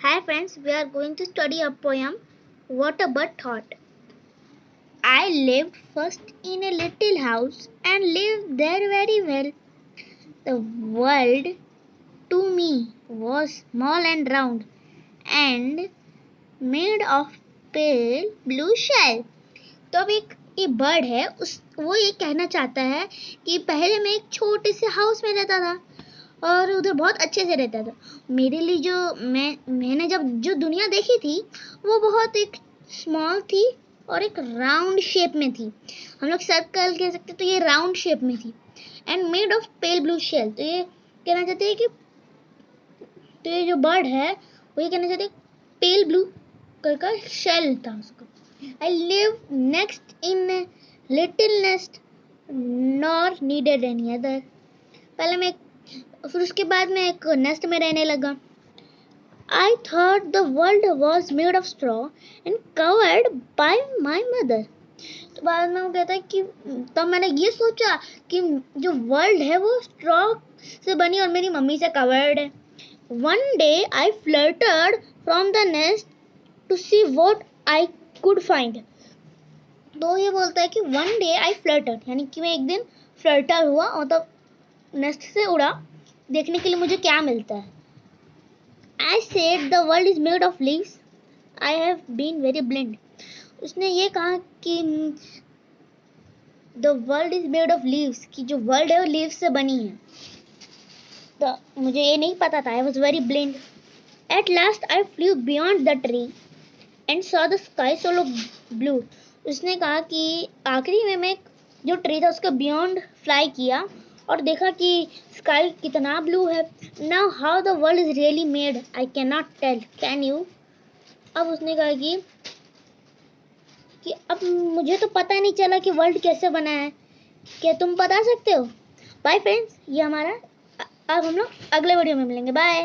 Hi friends, we are going to study a poem, What a Bird Thought. I lived first in a little house and lived there very well. The world to me was small and round and made of pale blue shell. तो अब एक ये bird है वो ये कहना चाहता है कि पहले मैं एक छोटे से हाउस में रहता था और उधर बहुत अच्छे से रहता था। मेरे लिए जो मैंने जब जो दुनिया देखी थी वो बहुत एक स्मॉल थी और एक राउंड शेप में थी। हम लोग सर्कल कह सकते तो ये राउंड शेप में थी and made of pale blue shell. तो ये कहना चाहते हैं कि तो ये जो बर्ड है वो ये कहना चाहते हैं पेल ब्लू कलर का शेल था उसका। I live next in little nest nor needed any other. पहले मैं फिर उसके बाद मैं एक नेस्ट में रहने लगा। I thought the world was made of straw and covered by my mother. तो बाद में वो कहता है कि तब मैंने ये सोचा कि जो वर्ल्ड है वो स्ट्रॉ से बनी और मेरी मम्मी से कवर्ड है। One day I fluttered from the nest to see what I could find. तो ये बोलता है कि one day I fluttered यानी कि मैं एक दिन फ्लटर हुआ और तब नेस्ट से उड़ा देखने के लिए मुझे क्या मिलता है। I said the world is made of leaves. I have been very blind. उसने ये कहा कि the world is made of leaves कि जो वर्ल्ड है वो लीव्स से बनी है। तो मुझे ये नहीं पता था। I was very blind. At last I flew beyond the tree and saw the sky so blue. उसने कहा कि आखिरी में मैं जो ट्री था उसके बियॉन्ड फ्लाई किया और देखा कि स्काई कितना ब्लू है। Now how the world is really made I can not tell, can you. अब उसने कहा कि अब मुझे तो पता नहीं चला कि वर्ल्ड कैसे बना है, क्या तुम बता सकते हो? बाय फ्रेंड्स, ये हमारा अब हम लोग अगले वीडियो में मिलेंगे। बाय।